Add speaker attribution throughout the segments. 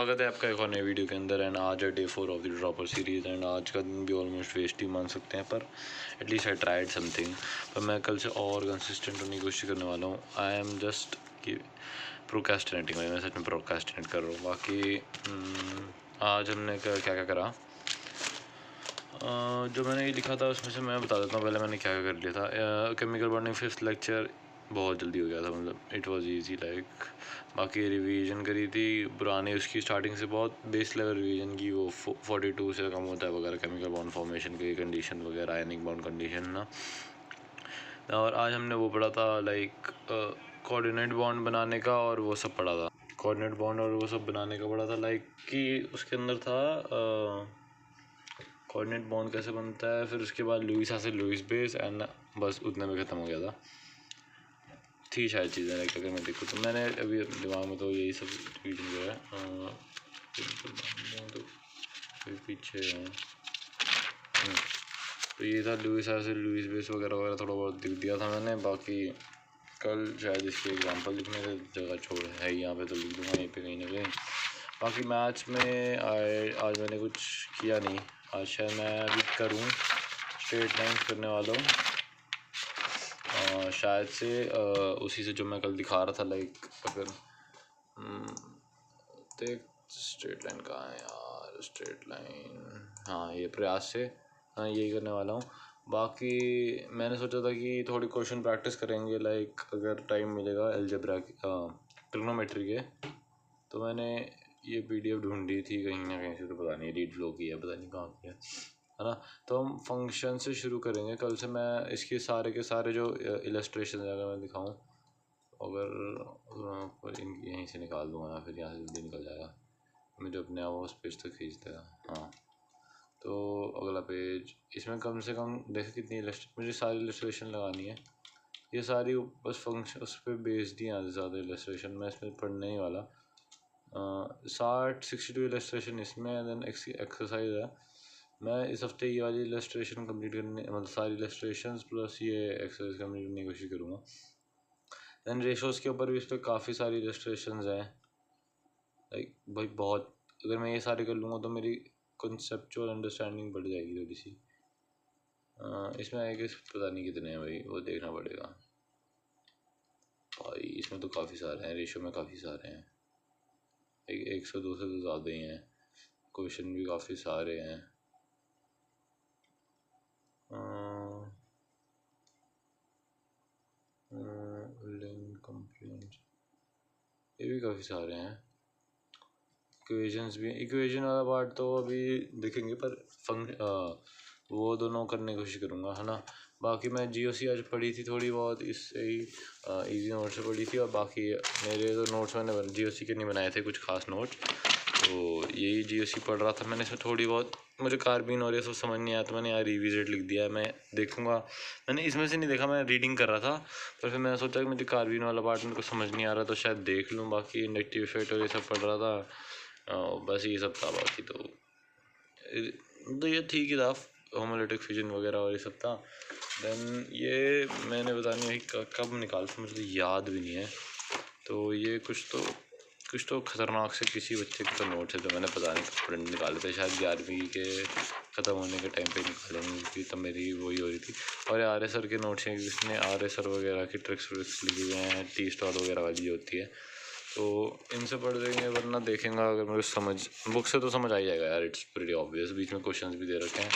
Speaker 1: स्वागत है आपका एक और नई वीडियो के अंदर। एंड आज है day 4 of the dropper series. And आज का दिन भी ऑलमोस्ट वेस्ट ही मान सकते हैं, पर एटलीस्ट आई ट्राइड समथिंग। पर मैं कल से और कंसिस्टेंट होने की कोशिश करने वाला हूँ। आई एम जस्ट कि प्रोक्रेस्टिनेटिंग, मैं सच में प्रोक्रेस्टिनेट कर रहा हूँ। बाकी आज हमने क्या क्या करा, जो मैंने ये लिखा था उसमें से मैं बता देता हूँ पहले मैंने क्या क्या कर लिया था। केमिकल बॉन्डिंग फिफ्थ लेक्चर बहुत जल्दी हो गया था, मतलब इट वाज इजी लाइक। बाकी रिवीजन करी थी पुरानी, उसकी स्टार्टिंग से बहुत बेस लेवल रिवीजन की, वो 42 से कम होता है वगैरह, केमिकल बॉन्ड फॉर्मेशन की कंडीशन वगैरह, आयनिक बॉन्ड कंडीशन ना। और आज हमने वो पढ़ा था लाइक कोऑर्डिनेट बॉन्ड बनाने का, और वो सब पढ़ा था कोऑर्डिनेट बॉन्ड और वो सब बनाने का पढ़ा था। लाइक कि उसके अंदर था कोऑर्डिनेट बॉन्ड कैसे बनता है, फिर उसके बाद लुईस से लुईस बेस, एंड बस उतने में ख़त्म हो गया था। थी शायद चीज़ें लाइक, अगर मैं देखूँ तो मैंने अभी दिमाग में तो यही सब रीजन जो है तो पीछे है। तो ये था लुईस से लुईस बेस वगैरह वगैरह थोड़ा बहुत लिख दिया था मैंने। बाकी कल शायद इसके एग्जांपल लिखने की जगह छोड़ है यहाँ पे, तो लिख दूँगा यहीं पे कहीं ना कहीं। बाकी मैथ्स में आज मैंने कुछ किया नहीं। आज शायद मैं अभी करूँ, स्ट्रेट लाइन्स करने वाला हूँ शायद से उसी से जो मैं कल दिखा रहा था। लाइक अगर देख स्ट्रेट लाइन कहाँ है यार, स्ट्रेट लाइन, हाँ ये प्रयास से, हाँ यही करने वाला हूँ। बाकी मैंने सोचा था कि थोड़ी क्वेश्चन प्रैक्टिस करेंगे लाइक अगर टाइम मिलेगा अलजेब्रा ट्रिग्नोमेट्री के। तो मैंने ये PDF ढूंढी थी कहीं ना कहीं से, तो पता नहीं रीड फ्लो की है, पता नहीं कहाँ की है ना। तो हम फंक्शन से शुरू करेंगे कल से। मैं इसके सारे के सारे जो इलस्ट्रेशन अगर मैं दिखाऊं, अगर यहीं से निकाल दूँगा, फिर यहाँ से जल्दी निकल जाएगा, मुझे अपने आप उस पेज तक खींच देगा। हाँ तो अगला पेज, इसमें कम से कम देखो कितनी मुझे सारी इलस्ट्रेशन लगानी है। ये सारी बस फंक्शन उस पर बेस्ड ही आते ज़्यादा इलस्ट्रेशन, मैं इसमें पढ़ने ही वाला 62 इलस्ट्रेशन इसमें। देन एक्सरसाइज है, मैं इस हफ्ते ये वाली इलस्ट्रेशन कंप्लीट करने, मतलब सारी इलस्ट्रेशंस प्लस ये एक्सरसाइज कंप्लीट करने की कोशिश करूँगा। दैन रेशोज़ के ऊपर भी इस पर काफ़ी सारी इलस्ट्रेशंस हैं लाइक भाई बहुत। अगर मैं ये सारे कर लूँगा तो मेरी कंसेप्चुअल अंडरस्टैंडिंग बढ़ जाएगी थोड़ी सी। इसमें आएगा पता नहीं कितने हैं भाई, वो देखना पड़ेगा भाई। इसमें तो काफ़ी सारे हैं, रेशो में काफ़ी सारे हैं, 100-200 तो ज़्यादा ही हैं। क्वेश्चन भी काफ़ी सारे हैं। ये भी काफ़ी सारे हैं। इक्वेशंस भी, इक्वेशन वाला पार्ट तो अभी देखेंगे, पर वो दोनों करने की कोशिश करूँगा, है ना। बाकी मैं GOC आज पढ़ी थी थोड़ी बहुत, इससे ही इजी नोट से पढ़ी थी। और बाकी मेरे तो नोट्स मैंने GOC के नहीं बनाए थे कुछ खास नोट्स, तो यही GOC पढ़ रहा था मैंने। इसमें थोड़ी बहुत मुझे कार्बिन और ये सब समझ नहीं आया, तो मैंने यार रिविजिट लिख दिया है, मैं देखूँगा। मैंने इसमें से नहीं देखा, मैं रीडिंग कर रहा था, पर फिर मैंने सोचा कि मुझे कार्बिन वाला पार्ट मेरे को समझ नहीं आ रहा, तो शायद देख लूँ। बाकी इंडक्टिव इफेक्ट और ये सब पढ़ रहा था, बस ये सब था। बाकी तो ये ठीक ही था, होमोलिटिक फिजन वगैरह और ये सब था। देन ये मैंने पता नहीं कब निकाल था, मुझे याद भी नहीं है। तो ये कुछ तो ख़तरनाक से किसी बच्चे के तो नोट्स है, तो मैंने पता नहीं कब प्रिंट निकाले थे, शायद 11वीं के ख़त्म होने के टाइम पे निकाले होंगे, क्योंकि तब मेरी वही हो रही थी। और आर्य सर के नोट्स हैं, जिसने आर्य सर वगैरह की ट्रिक्स व्रिक्स लिखी हुए हैं, टी स्टॉल वगैरह वाली होती है, तो इनसे पढ़ देंगे। वरना देखेंगे अगर मुझे समझ, बुक से तो समझ आ ही जाएगा यार, इट्स प्रीटी ऑब्वियस। बीच में क्वेश्चंस भी दे रखे हैं,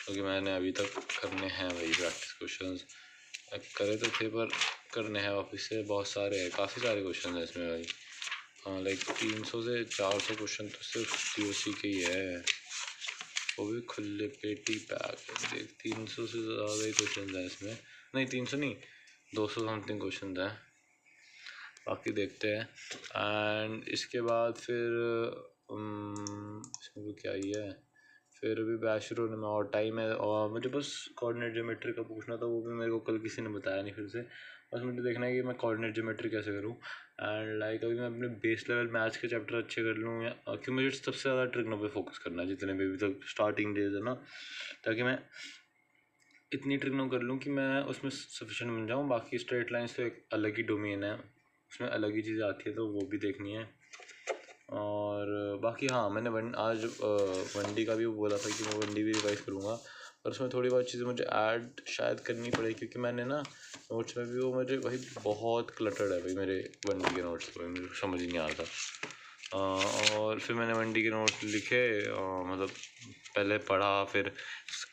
Speaker 1: क्योंकि मैंने अभी तक करने हैं भाई प्रैक्टिस क्वेश्चंस, करे तो थे पर करने हैं वापस से। बहुत सारे हैं, काफ़ी सारे क्वेश्चन हैं इसमें भाई। हाँ लाइक 300 से 400 क्वेश्चन तो सिर्फ GOC के ही है, वो भी खुले पेटी पैक। देख 300 से ज़्यादा ही क्वेश्चन हैं इसमें, नहीं 300 नहीं, 200 समथिंग क्वेश्चन हैं। बाकी देखते हैं। एंड इसके बाद फिर इसमें तो क्या ही है, फिर अभी बैच शुरू होने में और टाइम है। और मुझे बस कोऑर्डिनेट ज्योमेट्री का पूछना था, वो भी मेरे को कल किसी ने बताया नहीं। फिर से बस मुझे देखना है कि मैं कोऑर्डिनेट ज्योमेट्री कैसे करूँ। एंड लाइक अभी मैं अपने बेस लेवल मैथ्स के चैप्टर अच्छे कर लूँ, या क्योंकि मुझे सबसे ज़्यादा ट्रिग्नो पे फोकस करना है जितने भी अभी तक स्टार्टिंग डेज है ना, ताकि मैं इतनी ट्रिग्नो कर लूँ कि मैं उसमें सफिशेंट बन जाऊँ। बाकी स्ट्रेट लाइन्स तो एक अलग ही डोमेन है, उसमें अलग ही चीज़ें आती है, तो वो भी देखनी है। बाकी हाँ, मैंने आज 1D का भी बोला था कि मैं 1D भी रिवाइज करूँगा, पर उसमें थोड़ी बहुत चीज़ें मुझे ऐड शायद करनी पड़ेगी, क्योंकि मैंने ना नोट्स में भी वो मुझे भाई बहुत क्लटर्ड है भाई मेरे 1D के नोट्स, तो मुझे समझ ही नहीं आता। और फिर मैंने 1D के नोट्स लिखे, मतलब पहले पढ़ा, फिर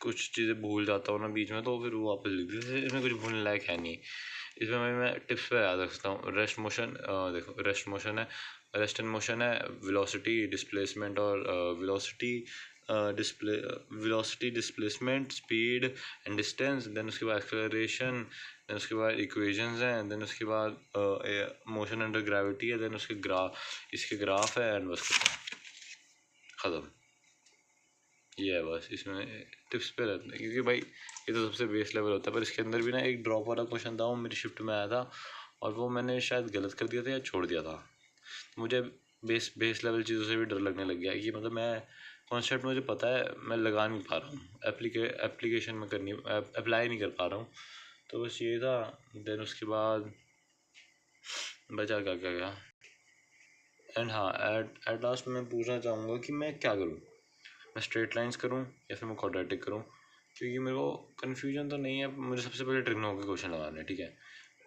Speaker 1: कुछ चीज़ें भूल जाता हूँ ना बीच में, तो फिर वो वापस लिख दी। इसमें कुछ भूलने लायक है नहीं, इसमें मैं टिप्स पे याद रखता हूँ। रेस्ट मोशन, देखो रेस्ट मोशन है, रेस्ट एंड मोशन है, वेलोसिटी डिस्प्लेसमेंट और velocity displacement, speed and distance, then उसके बाद एक्सेलरेशन, देन उसके बाद इक्वेशंस हैं, देन उसके बाद मोशन अंडर ग्रेविटी है, देन उसके इसके ग्राफ है, एंड बस ख़त्म। ये है बस, इसमें टिप्स पे रहते हैं, क्योंकि भाई ये तो सबसे बेस लेवल होता है। पर इसके अंदर भी ना एक ड्रॉप वाला क्वेश्चन था, वो मेरी शिफ्ट में आया था, और वो मैंने शायद गलत कर दिया था या छोड़ दिया था। मुझे बेस लेवल चीज़ों से भी डर लगने लग गया कि मतलब मैं कॉन्सेप्ट मुझे पता है, मैं लगा नहीं पा रहा हूँ, एप्लीकेशन में अप्लाई नहीं कर पा रहा हूँ। तो बस ये था। देन उसके बाद बचा क्या क्या क्या एंड हाँ, एट लास्ट मैं पूछना चाहूँगा कि मैं क्या करूँ, मैं स्ट्रेट लाइंस करूँ या फिर मैं क्वाड्रेटिक करूँ, क्योंकि मेरे को कन्फ्यूजन तो नहीं है। मुझे सबसे पहले ट्रिग्नो के क्वेश्चन लगाने हैं, ठीक है।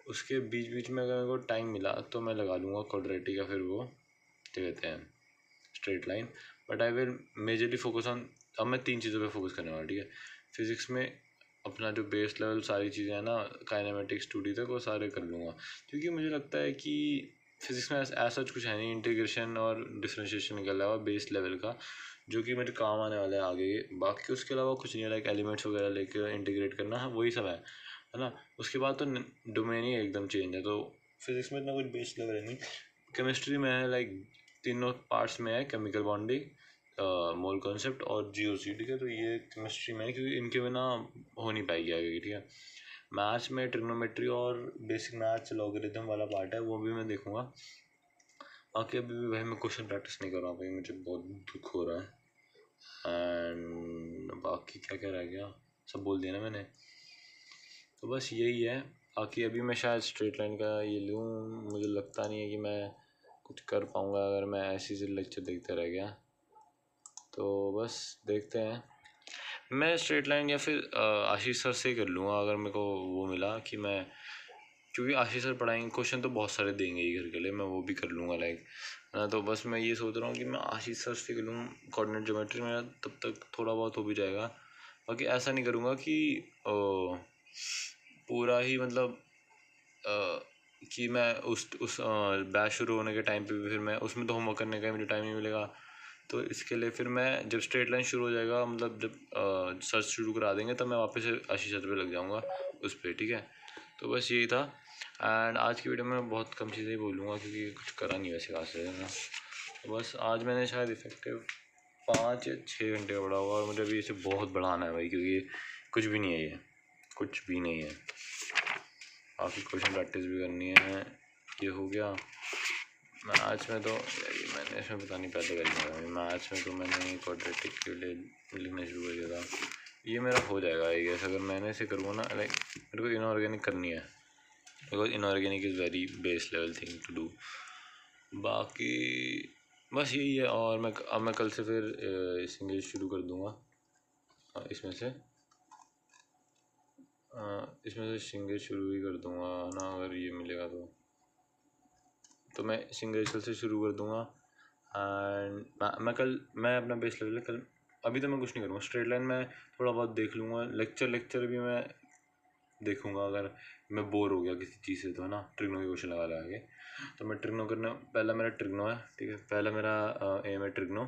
Speaker 1: उसके बीच बीच में अगर मेरे को टाइम मिला तो मैं लगा लूँगा क्वाड्रेटिक या फिर वो क्या कहते हैं straight line. But I will majorly focus on, अब मैं 3 चीज़ों पे फोकस करने वाला, ठीक है। फिज़िक्स में अपना जो बेस लेवल सारी चीज़ें हैं ना, काइनेमेटिक्स 2D तक, वो सारे कर लूँगा, क्योंकि मुझे लगता है कि फिज़िक्स में ऐसा कुछ है नहीं इंटीग्रेशन और डिफरेंशिएशन के अलावा बेस लेवल का, जो कि मेरे काम आने वाला है आगे। बाकी उसके अलावा कुछ नहीं है, लाइक एलिमेंट्स वगैरह लेकर इंटीग्रेट करना, हाँ वही सब है ना। उसके बाद तो डोमेन ही एकदम चेंज है, तो फिज़िक्स में इतना कुछ बेस लेवल है नहीं। केमिस्ट्री में है, लाइक तीनों पार्ट्स में है, केमिकल बॉन्डिंग, मोल कॉन्सेप्ट और GOC, ठीक है। तो ये केमिस्ट्री में है, क्योंकि इनके बिना हो नहीं पाएगी आगे, ठीक है। मैथ्स में ट्रिग्नोमेट्री और बेसिक मैथ्स लॉगरिथम वाला पार्ट है, वो भी मैं देखूँगा। बाकी अभी भी भाई मैं क्वेश्चन प्रैक्टिस नहीं कर रहा हूँ भाई, मुझे बहुत दुख हो रहा है। एंड बाकी क्या क्या रह गया, सब बोल दिया ना मैंने, तो बस यही है। बाकी अभी मैं शायद स्ट्रेट लाइन का ये लूँ, मुझे लगता नहीं है कि मैं कुछ कर पाऊँगा अगर मैं ऐसे से लेक्चर देखते रह गया। तो बस देखते हैं, मैं स्ट्रेट लाइन या फिर आशीष सर से ही कर लूँगा अगर मेरे को वो मिला कि मैं, क्योंकि आशीष सर पढ़ाएंगे, क्वेश्चन तो बहुत सारे देंगे ही घर के लिए, मैं वो भी कर लूँगा लाइक, है ना। तो बस मैं ये सोच रहा हूँ कि मैं आशीष सर से कर लूँ कोऑर्डिनेट ज्योमेट्री, मेरा तब तक थोड़ा बहुत हो भी जाएगा। बाकी ऐसा नहीं करूँगा कि पूरा ही मतलब कि मैं उस बैच शुरू होने के टाइम पे भी फिर मैं उसमें तो होमवर्क करने का मुझे टाइम नहीं मिलेगा। तो इसके लिए फिर मैं जब स्ट्रेट लाइन शुरू हो जाएगा, मतलब जब सर्च शुरू करा देंगे, तब मैं वापस से आशीष सर पे लग जाऊँगा उस पर, ठीक है। तो बस यही था। एंड आज की वीडियो में बहुत कम चीज़ें ही बोलूँगा, क्योंकि कुछ करा नहीं वैसे खास है ना। तो बस आज मैंने शायद इफेक्टिव 5 या 6 घंटे का पढ़ा हुआ, और मुझे अभी इसे बहुत बढ़ाना है भाई, क्योंकि कुछ भी नहीं है, ये कुछ भी नहीं है। बाकी क्वेश्चन प्रैक्टिस भी करनी है, ये हो गया। मैथ्स में तो मैंने इसमें पता नहीं पहले कर लिया, मैथ्स में तो मैंने क्वाड्रेटिक के लिए लिखना शुरू कर दिया था, ये मेरा हो जाएगा आई गेस अगर मैंने इसे करूँगा ना। लाइक मेरे को इनऑर्गेनिक करनी है, because inorganic is very base level thing to do. बाकी बस यही है। और मैं कल से फिर इंग्लिश शुरू कर दूँगा, इसमें से सिंगल शुरू ही कर दूँगा ना, अगर ये मिलेगा तो मैं सिंगल कल से शुरू कर दूँगा। एंड मैं अपना बेस लेवल कल, अभी तो मैं कुछ नहीं करूँगा, स्ट्रेट लाइन में थोड़ा बहुत देख लूँगा, लेक्चर भी मैं देखूँगा। अगर मैं बोर हो गया किसी चीज़ से तो, है ना, ट्रिग्नो के क्वेश्चन लगा के, तो मैं ट्रिग्नो करना, पहला मेरा ट्रिग्नो है, ठीक है, पहला मेरा एम है ट्रिग्नो।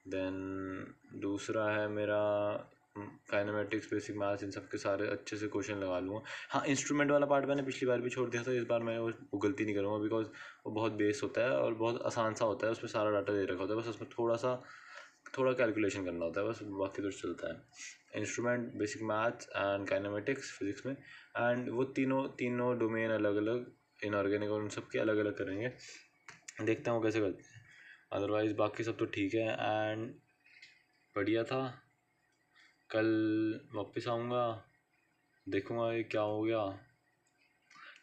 Speaker 1: देन दूसरा है मेरा काइनेमेटिक्स, बेसिक मैथ्स, इन सब के सारे अच्छे से क्वेश्चन लगा लूँगा। हाँ, इंस्ट्रूमेंट वाला पार्ट मैंने पिछली बार भी छोड़ दिया था, इस बार मैं वो गलती नहीं करूँगा, बिकॉज वो बहुत बेस होता है और बहुत आसान सा होता है, उसमें सारा डाटा दे रखा होता है, बस उसमें थोड़ा कैलकुलेशन करना होता है बस, बाकी तो चलता है। Instrument, basic maths and kinematics physics में, एंड वो तीनों डोमेन अलग अलग, इनऑर्गेनिक और उन सब के अलग अलग करेंगे, देखते हैं वो कैसे करते हैं। अदरवाइज़ बाकी सब तो ठीक है एंड बढ़िया था। कल वापस आऊँगा, देखूँगा ये क्या हो गया।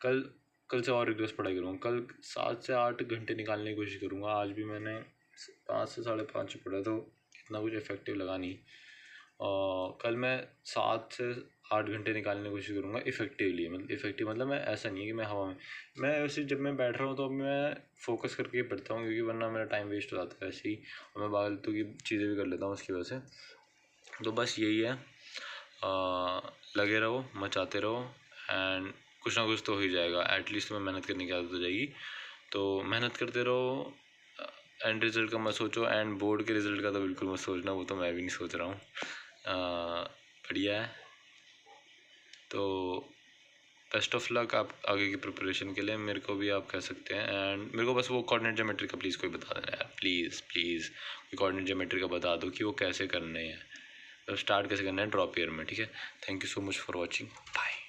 Speaker 1: कल से और रिग्रेस पढ़ाई करूँगा, कल 7 से 8 घंटे निकालने की कोशिश करूँगा। आज भी मैंने 5 से 5.5 पड़ा, तो इतना कुछ इफेक्टिव लगा नहीं। कल मैं 7 से 8 घंटे निकालने की कोशिश करूँगा इफेक्टिवली। मतलब इफेक्टिव मतलब मैं ऐसा नहीं है कि मैं हवा में, मैं वैसे जब मैं बैठ रहा हूँ तो अब मैं फोकस करके पढ़ता हूँ, क्योंकि वरना मेरा टाइम वेस्ट हो जाता है ऐसे ही, और मैं फालतू की चीज़ें भी कर लेता हूँ उसकी वजह से। तो बस यही है, लगे रहो, मचाते रहो, एंड कुछ ना कुछ तो हो ही जाएगा। एटलीस्ट तुम्हें मेहनत करने की आदत हो जाएगी। तो मेहनत करते रहो, एंड रिज़ल्ट का मत सोचो, एंड बोर्ड के रिज़ल्ट का तो बिल्कुल मत सोचना, वो तो मैं भी नहीं सोच रहा हूँ। बढ़िया है। तो बेस्ट ऑफ लक आप आगे की प्रिपरेशन के लिए। मेरे को भी आप कह सकते हैं, एंड मेरे को बस वो कोऑर्डिनेट ज्योमेट्री का प्लीज़ कोई बता देना यार, प्लीज़ प्लीज़ कोई कोऑर्डिनेट ज्योमेट्री का बता दो कि वो कैसे करने हैं, तो स्टार्ट कैसे करना है ड्रॉप ईयर में। ठीक है, thank you so much for watching, bye.